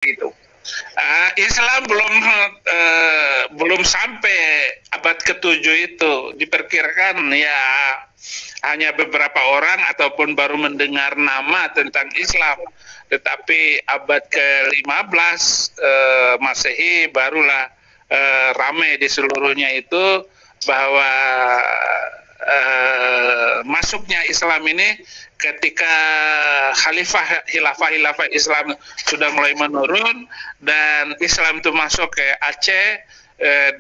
gitu. Islam belum sampai abad ke-7 itu, diperkirakan ya hanya beberapa orang ataupun baru mendengar nama tentang Islam. Tetapi abad ke-15 Masehi barulah ramai di seluruhnya itu bahwa masuknya Islam ini ketika hilafah Islam sudah mulai menurun dan Islam itu masuk ke Aceh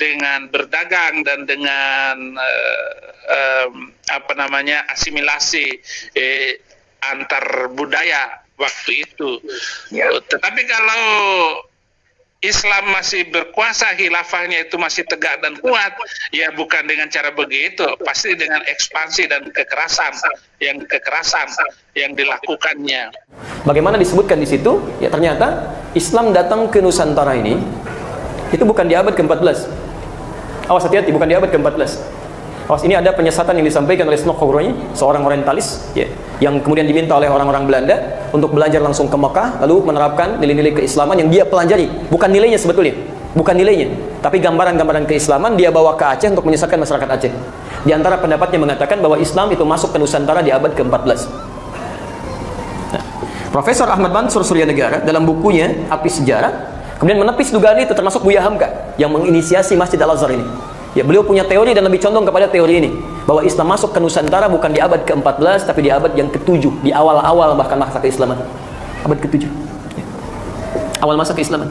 dengan berdagang dan dengan asimilasi antar budaya waktu itu. Ya. Tetapi kalau Islam masih berkuasa, khilafahnya itu masih tegak dan kuat, ya bukan dengan cara begitu, pasti dengan ekspansi dan kekerasan yang dilakukannya. Bagaimana disebutkan di situ? Ya ternyata Islam datang ke Nusantara ini itu bukan di abad ke-14. Awas hati-hati, bukan di abad ke-14. Awas, ini ada penyesatan yang disampaikan oleh Snokhoroi, seorang orientalis ya, yang kemudian diminta oleh orang-orang Belanda untuk belajar langsung ke Mekah, lalu menerapkan nilai-nilai keislaman yang dia pelajari. Bukan nilainya sebetulnya, bukan nilainya, tapi gambaran-gambaran keislaman dia bawa ke Aceh untuk menyesatkan masyarakat Aceh. Di antara pendapatnya mengatakan bahwa Islam itu masuk ke Nusantara di abad ke-14. Nah, Profesor Ahmad Mansur Suryanegara dalam bukunya Api Sejarah kemudian menepis dugaan itu, termasuk Buya Hamka yang menginisiasi Masjid Al-Azhar ini. Ya, beliau punya teori dan lebih condong kepada teori ini, bahwa Islam masuk ke Nusantara bukan di abad ke-14 tapi di abad yang ke-7, di awal-awal bahkan masa keislaman. Abad ke-7. Ya. Awal masa keislaman.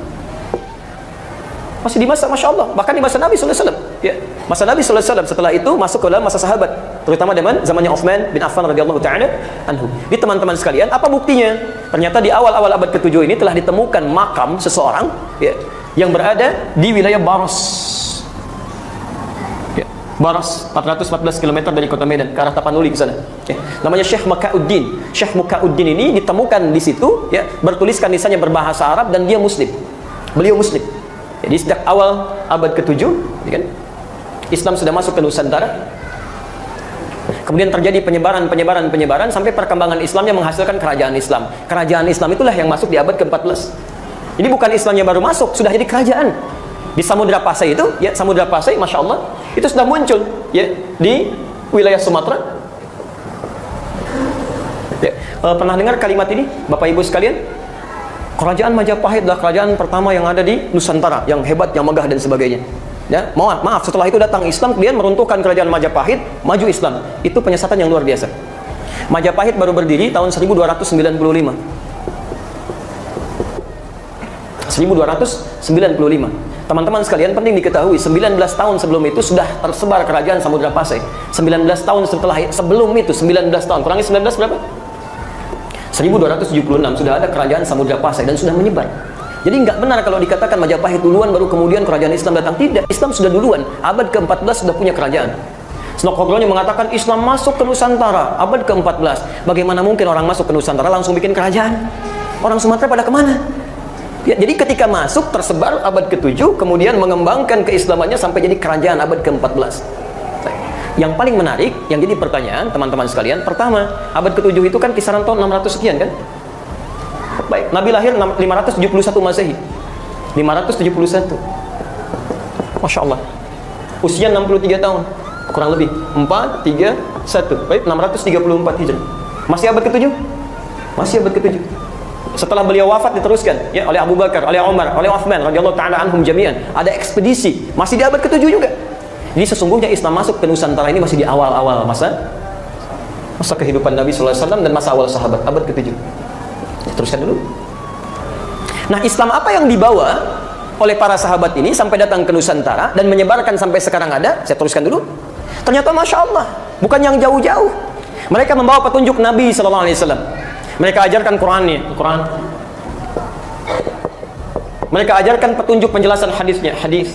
Masih di masa, Masya Allah, bahkan di masa Nabi SAW. Ya. Masa Nabi SAW, setelah itu masuk ke dalam masa sahabat, terutama zamannya Uthman bin Affan radhiyallahu ta'ala anhu. Di teman-teman sekalian, apa buktinya? Ternyata di awal-awal abad ke-7 ini telah ditemukan makam seseorang ya, yang berada di wilayah Baros. Baras 414 km dari kota Medan ke arah Tapanuli ke sana. Ya. Namanya Syekh Mukauddin. Syekh Mukauddin ini ditemukan di situ ya, bertuliskan lisannya berbahasa Arab dan dia muslim. Beliau muslim. Jadi sejak awal abad ke-7 ya kan, Islam sudah masuk ke Nusantara. Kemudian terjadi penyebaran sampai perkembangan Islamnya menghasilkan kerajaan Islam. Kerajaan Islam itulah yang masuk di abad ke-14. Jadi bukan Islamnya baru masuk, sudah jadi kerajaan. Di Samudra Pasai itu, ya Samudra Pasai, Masya Allah, itu sudah muncul ya di wilayah Sumatera. Ya, pernah dengar kalimat ini, Bapak Ibu sekalian? Kerajaan Majapahit adalah kerajaan pertama yang ada di Nusantara, yang hebat, yang megah dan sebagainya. Ya, maaf, setelah itu datang Islam, kemudian meruntuhkan kerajaan Majapahit, maju Islam. Itu penyesatan yang luar biasa. Majapahit baru berdiri tahun 1295. 1295. Teman-teman sekalian, penting diketahui 19 tahun sebelum itu sudah tersebar kerajaan Samudra Pasai. 19 tahun sebelum itu 19 tahun, kurangi 19 berapa? 1276 sudah ada kerajaan Samudra Pasai dan sudah menyebar. Jadi nggak benar kalau dikatakan Majapahit duluan baru kemudian kerajaan Islam datang. Tidak, Islam sudah duluan, abad ke-14 sudah punya kerajaan. Snokhoroi mengatakan Islam masuk ke Nusantara abad ke-14. Bagaimana mungkin orang masuk ke Nusantara langsung bikin kerajaan? Orang Sumatera pada kemana? Ya, jadi ketika masuk tersebar abad ke-7, kemudian mengembangkan keislamannya sampai jadi kerajaan abad ke-14. Yang paling menarik, yang jadi pertanyaan teman-teman sekalian, pertama, abad ke-7 itu kan kisaran tahun 600 sekian kan? Baik, Nabi lahir 571 Masehi. 571. Masya Allah. Usia 63 tahun. Kurang lebih 4, 3, 1. Baik, 634 Hijrah. Masih abad ke-7? Masih abad ke-7. Setelah beliau wafat diteruskan ya oleh Abu Bakar, oleh Umar, oleh Uthman radhiyallahu taala anhum jami'an. Ada ekspedisi, masih di abad ke-7 juga. Jadi sesungguhnya Islam masuk ke Nusantara ini masih di awal-awal masa kehidupan Nabi sallallahu alaihi wasallam dan masa awal sahabat, abad ke-7. Teruskan dulu. Nah, Islam apa yang dibawa oleh para sahabat ini sampai datang ke Nusantara dan menyebarkan sampai sekarang ada? Saya teruskan dulu. Ternyata Masya Allah, bukan yang jauh-jauh. Mereka membawa petunjuk Nabi sallallahu alaihi wasallam. Mereka ajarkan Quran. Mereka ajarkan petunjuk penjelasan hadis.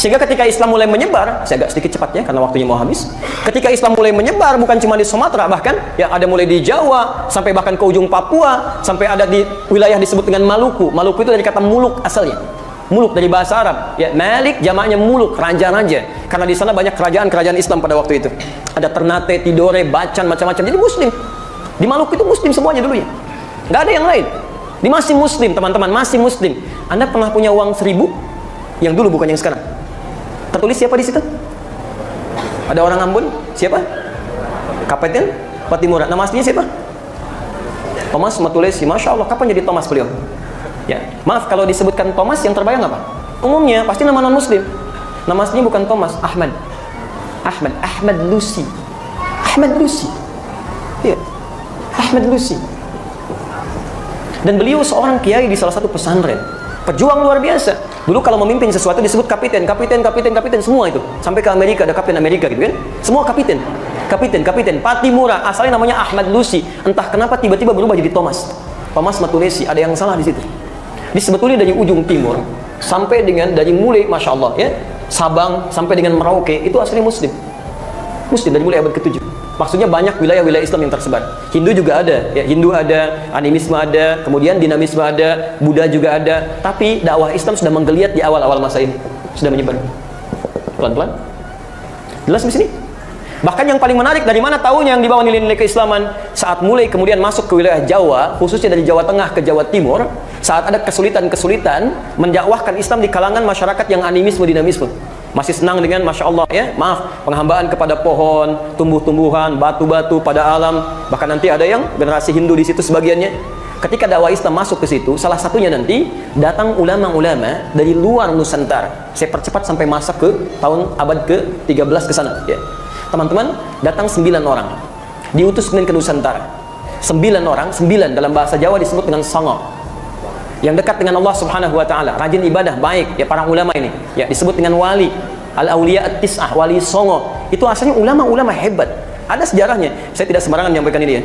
Sehingga ketika Islam mulai menyebar, saya agak sedikit cepat ya karena waktunya mau habis. Ketika Islam mulai menyebar bukan cuma di Sumatera, bahkan ya ada mulai di Jawa sampai bahkan ke ujung Papua, sampai ada di wilayah disebut dengan Maluku. Maluku itu dari kata muluk asalnya. Muluk dari bahasa Arab. Ya, Malik jamaknya muluk, raja-raja. Karena di sana banyak kerajaan-kerajaan Islam pada waktu itu. Ada Ternate, Tidore, Bacan, macam-macam. Jadi muslim. Di Maluku itu muslim semuanya dulu ya. nggak ada yang lain. Ini masih muslim, teman-teman, masih muslim. Anda pernah punya uang 1.000? Yang dulu, bukan yang sekarang. Tertulis siapa di situ? Ada orang Ambon? Siapa? Kapten Patimura. Nama aslinya siapa? Thomas Matulesi. Masya Allah, kapan jadi Thomas beliau? Ya, maaf kalau disebutkan Thomas yang terbayang apa? Umumnya pasti nama non muslim. Nama aslinya bukan Thomas, Ahmad. Ahmad Lucy. Ya, Ahmad Lucy. Dan beliau seorang kiai di salah satu pesantren. Pejuang luar biasa. Dulu kalau memimpin sesuatu disebut kapiten semua itu. Sampai ke Amerika ada kapten Amerika gitu kan. Semua kapiten. Patimura, asalnya namanya Ahmad Lucy. Entah kenapa tiba-tiba berubah jadi Thomas Matulesi. Ada yang salah di situ. Disebetulnya dari ujung timur sampai dengan dari mulai Masya Allah ya, Sabang sampai dengan Merauke itu asli muslim dari mulai abad ke-7. Maksudnya banyak wilayah-wilayah Islam yang tersebar. Hindu juga ada, ya, Hindu ada, animisme ada, kemudian dinamisme ada, Buddha juga ada. Tapi dakwah Islam sudah menggeliat di awal-awal masa ini, sudah menyebar pelan-pelan. Jelas di sini? Bahkan yang paling menarik, dari mana tahunya yang dibawa nilai-nilai keislaman? Saat mulai kemudian masuk ke wilayah Jawa, khususnya dari Jawa Tengah ke Jawa Timur, saat ada kesulitan mendakwahkan Islam di kalangan masyarakat yang animisme, dinamisme, masih senang dengan Masya Allah ya, penghambaan kepada pohon, tumbuh-tumbuhan, batu-batu pada alam. Bahkan nanti ada yang generasi Hindu di situ sebagiannya. Ketika dakwah Islam masuk ke situ, salah satunya nanti datang ulama-ulama dari luar Nusantara. Saya percepat sampai masa ke tahun abad ke-13 ke sana ya. Teman-teman, datang 9 orang diutus kemudian ke Nusantara. 9 orang, 9 dalam bahasa Jawa disebut dengan songo, yang dekat dengan Allah Subhanahu wa taala, rajin ibadah, baik ya, para ulama ini ya disebut dengan wali, al-auliya at-tis'ah, wali songo. Itu asalnya ulama-ulama hebat. Ada sejarahnya. Saya tidak sembarangan menyampaikan ini ya.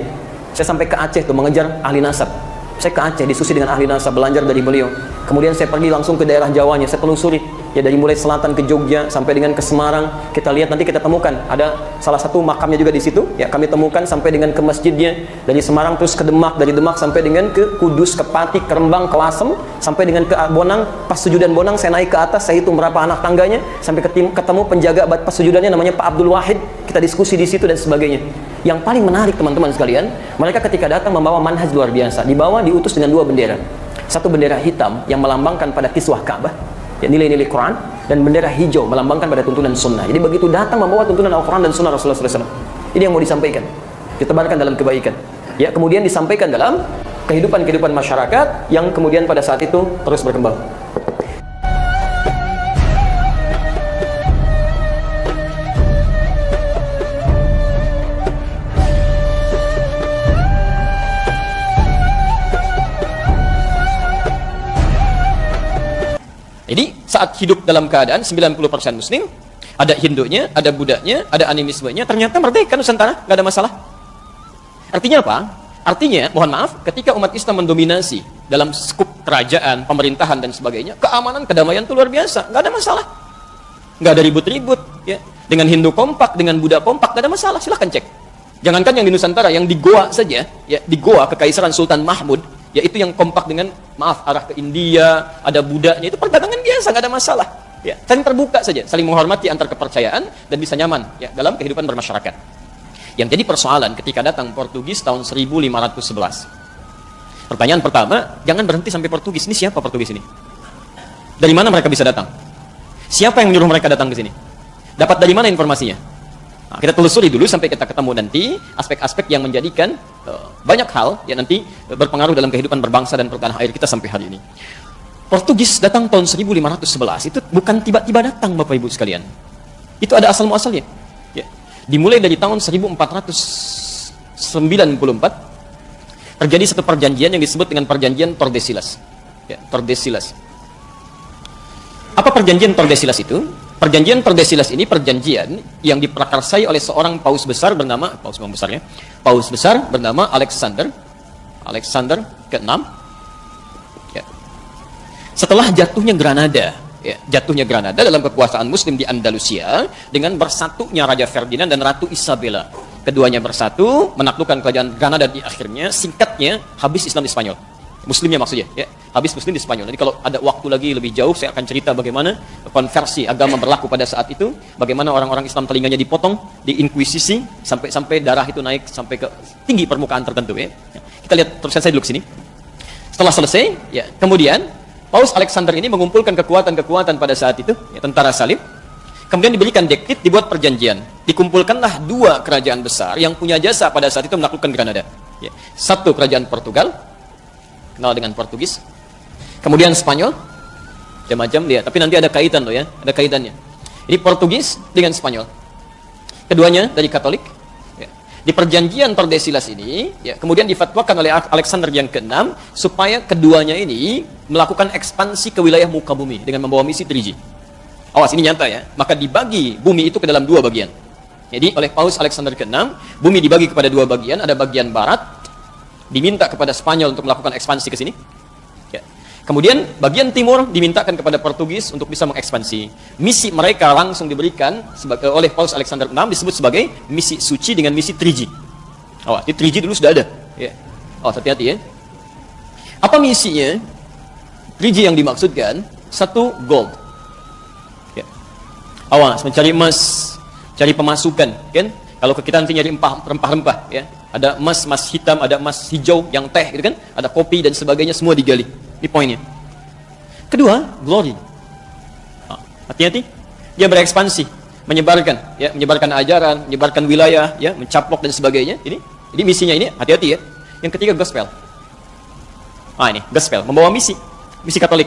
Saya sampai ke Aceh tuh mengejar ahli nasab. Saya ke Aceh diskusi dengan ahli nasab, belajar dari beliau. Kemudian saya pergi langsung ke daerah Jawanya, saya telusuri ya, dari mulai selatan ke Jogja sampai dengan ke Semarang. Kita lihat nanti, kita temukan ada salah satu makamnya juga di situ ya, kami temukan sampai dengan ke masjidnya. Dari Semarang terus ke Demak, dari Demak sampai dengan ke Kudus, ke Pati, ke Rembang, ke Lasem, sampai dengan ke Bonang. Pas sujudan Bonang saya naik ke atas, saya hitung berapa anak tangganya, sampai ketemu penjaga pas sujudannya namanya Pak Abdul Wahid. Kita diskusi di situ dan sebagainya. Yang paling menarik teman-teman sekalian, mereka ketika datang membawa manhaj luar biasa. Diutus dengan 2 bendera. Satu bendera hitam yang melambangkan pada kiswah Ka'bah ya, nilai-nilai Quran, dan bendera hijau melambangkan pada tuntunan sunnah. Jadi begitu datang membawa tuntunan Al-Quran dan sunnah Rasulullah SAW. Ini yang mau disampaikan, ditebarkan dalam kebaikan ya, kemudian disampaikan dalam kehidupan masyarakat yang kemudian pada saat itu terus berkembang. Jadi saat hidup dalam keadaan 90% muslim, ada Hindunya, ada Buddhanya, ada animismenya, ternyata merdeka Nusantara, nggak ada masalah. Artinya apa? Artinya, mohon maaf, ketika umat Islam mendominasi dalam skup kerajaan, pemerintahan dan sebagainya, keamanan, kedamaian itu luar biasa, nggak ada masalah, nggak ada ribut-ribut ya. Dengan Hindu kompak, dengan Buddha kompak, nggak ada masalah, silahkan cek. Jangankan yang di Nusantara, yang di Goa saja ya, di Goa Kekaisaran Sultan Mahmud, yaitu yang kompak dengan arah ke India, ada Buddhanya, itu perdagangan biasa, nggak ada masalah ya, saling terbuka saja, saling menghormati antar kepercayaan dan bisa nyaman ya dalam kehidupan bermasyarakat. Yang jadi persoalan ketika datang Portugis tahun 1511, pertanyaan pertama, jangan berhenti sampai Portugis. Ini siapa Portugis ini? Dari mana mereka bisa datang? Siapa yang menyuruh mereka datang ke sini? Dapat dari mana informasinya? Nah, kita telusuri dulu sampai kita ketemu nanti aspek-aspek yang menjadikan banyak hal yang nanti berpengaruh dalam kehidupan berbangsa dan pertanah air kita sampai hari ini. Portugis datang tahun 1511, itu bukan tiba-tiba datang Bapak Ibu sekalian. Itu ada asal muasalnya. Ya. Dimulai dari tahun 1494 terjadi satu perjanjian yang disebut dengan perjanjian Tordesillas. Ya, Tordesillas. Apa perjanjian Tordesillas itu? Perjanjian Tordesillas ini perjanjian yang diprakarsai oleh seorang paus besar bernama paus besar bernama Alexander ke-6. Ya. Setelah jatuhnya Granada, ya, dalam kekuasaan Muslim di Andalusia dengan bersatunya Raja Ferdinand dan Ratu Isabella, keduanya bersatu menaklukkan kerajaan Granada. Di akhirnya, singkatnya, habis Islam di Spanyol. Muslimnya maksudnya ya, habis Muslim di Spanyol. Nanti kalau ada waktu lagi lebih jauh, saya akan cerita bagaimana konversi agama berlaku pada saat itu, bagaimana orang-orang Islam telinganya dipotong, diinkuisisi sampai darah itu naik sampai ke tinggi permukaan tertentu ya. Kita kita lihat tulisan saya dulu sini. Setelah selesai, ya, kemudian Paus Alexander ini mengumpulkan kekuatan-kekuatan pada saat itu, ya, tentara salib. Kemudian diberikan dekret, dibuat perjanjian. Dikumpulkanlah dua kerajaan besar yang punya jasa pada saat itu menaklukkan Granada. Ya. Satu kerajaan Portugal, kenal dengan Portugis. Kemudian Spanyol, macam-macam dia. Tapi nanti ada kaitan loh ya, ada kaitannya. Ini Portugis dengan Spanyol. Keduanya dari Katolik. Ya. Di perjanjian Tordesillas ini, ya, kemudian difatwakan oleh Alexander yang ke-6 supaya keduanya ini melakukan ekspansi ke wilayah muka bumi dengan membawa misi 3G. Awas, ini nyata ya. Maka dibagi bumi itu ke dalam dua bagian. Jadi oleh Paus Alexander ke-6, bumi dibagi kepada dua bagian. Ada bagian barat, diminta kepada Spanyol untuk melakukan ekspansi ke sini. Ya. Kemudian bagian timur dimintakan kepada Portugis untuk bisa mengekspansi. Misi mereka langsung diberikan oleh Paus Alexander ke-6 disebut sebagai misi suci dengan misi 3G. Awas, di 3G dulu sudah ada. Ya. Awas, hati-hati ya. Apa misinya? 3G yang dimaksudkan, satu, gold. Awas, mencari emas, cari pemasukan, kan? Kalau kita nanti nyari rempah-rempah, ya, ada emas hitam, ada emas hijau yang teh, gitu kan? Ada kopi dan sebagainya, semua digali. Ini poinnya. Kedua, glory. Hati-hati, dia berekspansi, menyebarkan, ya, menyebarkan ajaran, menyebarkan wilayah, ya, mencaplok dan sebagainya. Ini misinya ini, hati-hati ya. Yang ketiga, gospel. Ini gospel, membawa misi Katolik.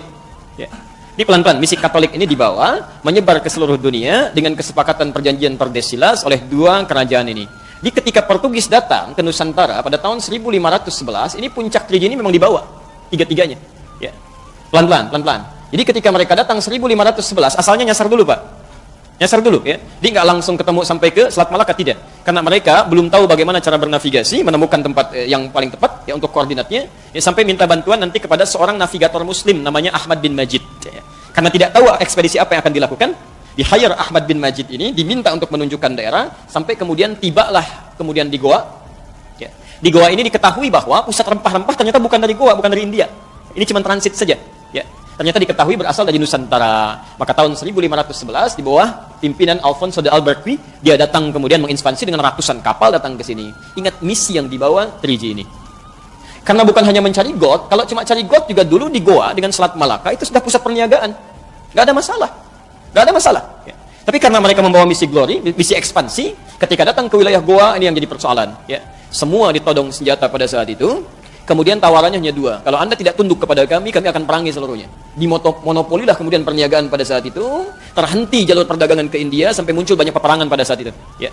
Ya. Ini pelan-pelan, misi Katolik ini dibawa, menyebar ke seluruh dunia dengan kesepakatan perjanjian Tordesillas oleh dua kerajaan ini. Di ketika Portugis datang ke Nusantara pada tahun 1511, ini puncak 3G ini memang dibawa, tiga-tiganya. Ya. Pelan-pelan. Jadi ketika mereka datang 1511, asalnya nyasar dulu Pak. Nyasar dulu ya. Dia nggak langsung ketemu sampai ke Selat Malaka, tidak. Karena mereka belum tahu bagaimana cara bernavigasi, menemukan tempat yang paling tepat ya untuk koordinatnya, ya, sampai minta bantuan nanti kepada seorang navigator muslim namanya Ahmad bin Majid. Ya. Karena tidak tahu ekspedisi apa yang akan dilakukan, di-hire Ahmad bin Majid ini, diminta untuk menunjukkan daerah, sampai kemudian tibalah kemudian di Goa. Ya. Di Goa ini diketahui bahwa pusat rempah-rempah ternyata bukan dari Goa, bukan dari India. Ini cuma transit saja. Ya. Ternyata diketahui berasal dari Nusantara. Maka tahun 1511 di bawah pimpinan Alfonso de Albuquerque, dia datang kemudian mengekspansi dengan ratusan kapal datang ke sini. Ingat misi yang dibawa 3G ini. Karena bukan hanya mencari gold, kalau cuma cari gold juga dulu di Goa dengan Selat Malaka itu sudah pusat perniagaan. Nggak ada masalah. Nggak ada masalah. Ya. Tapi karena mereka membawa misi glory, misi ekspansi, ketika datang ke wilayah Goa ini yang jadi persoalan. Ya. Semua ditodong senjata pada saat itu. Kemudian tawarannya hanya dua. Kalau Anda tidak tunduk kepada kami akan perangi seluruhnya. Dimonopolilah kemudian perniagaan pada saat itu. Terhenti jalur perdagangan ke India sampai muncul banyak peperangan pada saat itu. Ya.